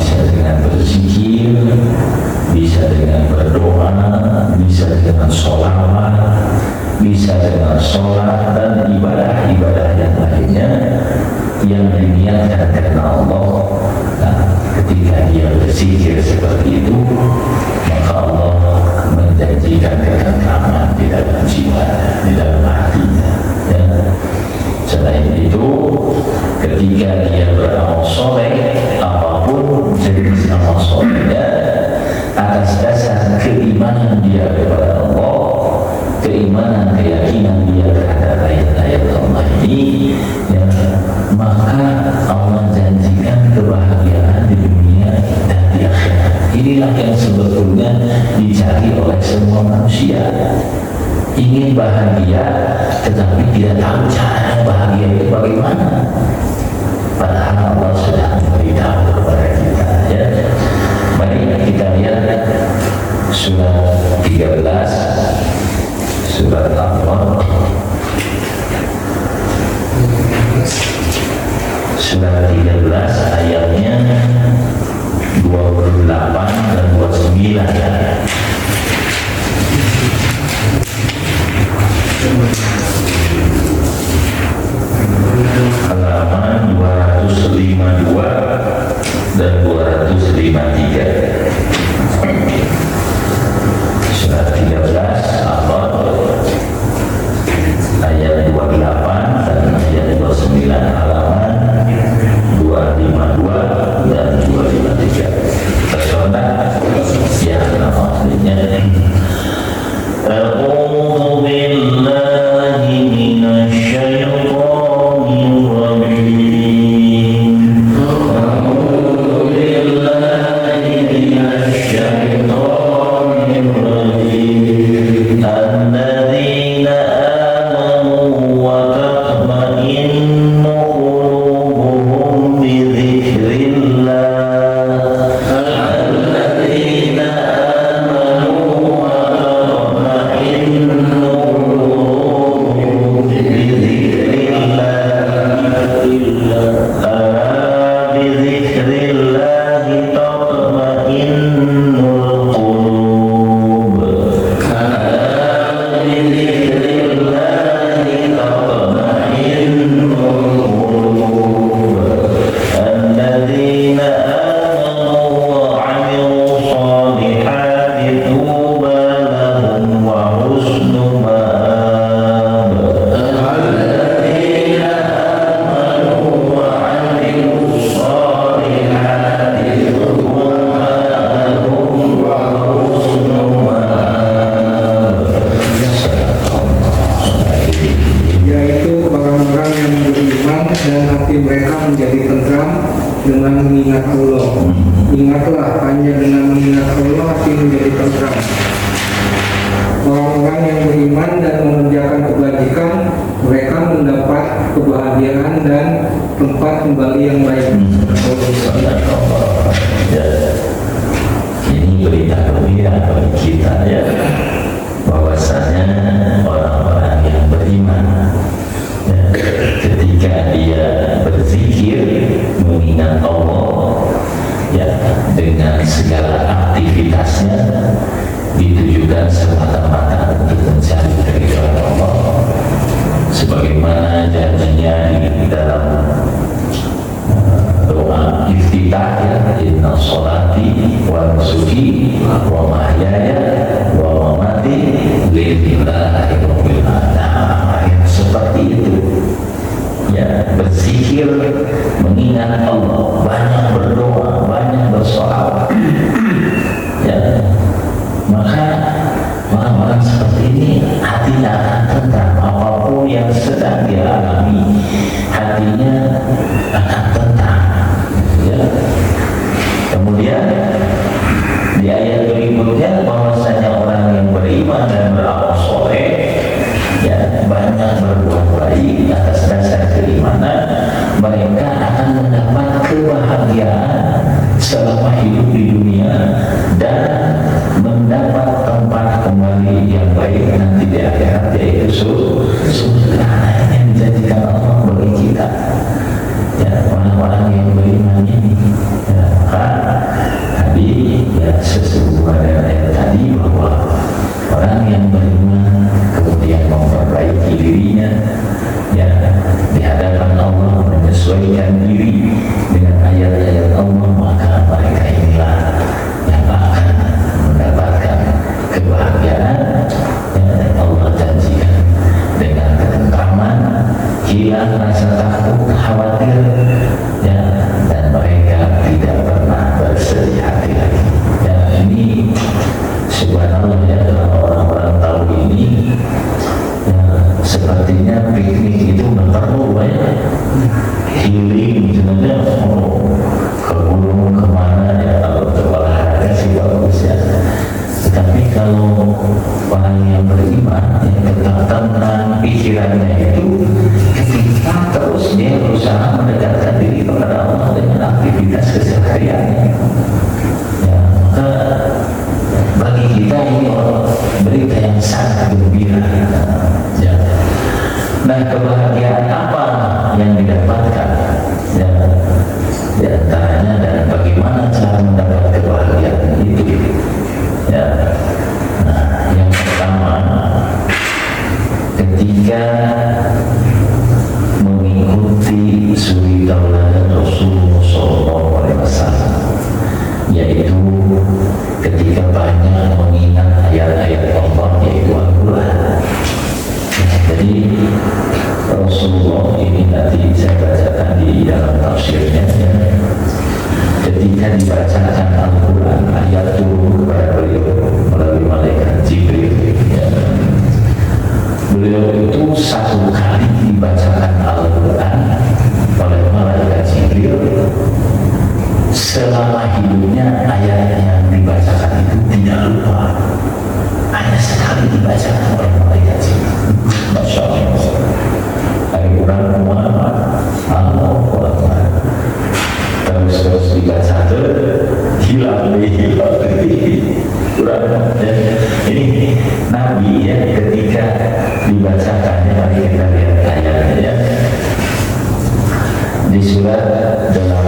bisa dengan berzikir, bisa dengan berdoa, bisa dengan sholawat, bisa dengan sholat dan ibadah-ibadah yang lainnya yang diniatkan karena Allah. Nah, ketika dia berzikir seperti itu, maka Allah menjanjikan ketentraman di dalam jiwanya, di dalam hatinya. Ya. Selain itu, ketika dia beramal soleh, apapun jenis amal solehnya, atas dasar keimanan dia kepada Allah, keimanan, keyakinan dia terhadap ayat-ayat Allah ini, ya, maka Allah janjikan kebahagiaan di dunia dan di akhirat. Inilah yang sebetulnya dicari oleh semua manusia. Ingin bahagia, tetapi tidak tahu cara bahagia itu bagaimana. Padahal Allah sudah memberitahu kepada kita. Ya. Mari kita lihat surat 13, surat Al-Qamar, surat 13 ayatnya 28 dan 29 ya. Halaman 252 dan 253. Surat 13 ayat 28 dan ayat 29, halaman 252 dan 253. Tercontak ya, maksudnya A'udzu billahi minasy syaithanir rajim. A'udzu billahi minasy syaithanir rajim. Alladzina amanu wa tatma'innu qulubuhum bi dzikrillah. Orang-orang yang beriman dan mengerjakan kebajikan, mereka mendapat kebahagiaan dan tempat kembali yang baik. Ya, ini berita gembira bagi kita ya, bahwasanya orang-orang yang beriman ya, ketika dia berzikir mengingat Allah ya, dengan segala aktivitasnya ditujukan semata-mata untuk mencari keridhaan Allah, sebagaimana janjinya di dalam doa iftitah ya, inna sholati wa nusuki wa mahyaya wa mamati lillahi rabbil alamin. Seperti itu ya, berzikir mengingat Allah, banyak berdoa, banyak bersolawat ya, maka orang-orang seperti ini hatinya akan tentram. Apapun yang sedang dia alami, hatinya akan tentram ya. Kemudian di ayat berikutnya bahwasanya orang yang beriman dan beramal soleh ya, banyak berbuat baik atas dasar keimanan, mereka akan mendapat kebahagiaan selama hidup di dunia dan mendapat tempat kembali yang baik nanti di akhirat, yaitu surga yang dijanjikan Allah bagi kita ya, orang-orang yang beriman ini ya, kan? ketika banyak mengingat ayat-ayat Allah yaitu Al-Quran. Jadi Rasulullah ini nanti saya bacakan di dalam tafsirnya ya. Ketika dibacakan Al-Quran, ayat turun kepada beliau melalui malaikat Jibril ya. Beliau itu satu kali dibacakan Al-Quran oleh malaikat Jibril, selama hidupnya ayat yang dibacakan itu tidak lupa, hanya sekali dibacakan oleh malaikat Jibril. Masya Allah. Al-Quran Muhammad Allah terus dibaca hilang Quran ya. Ini Nabi ya, ketika dibacakannya, mari kita lihat ayatnya ya. Di surat 8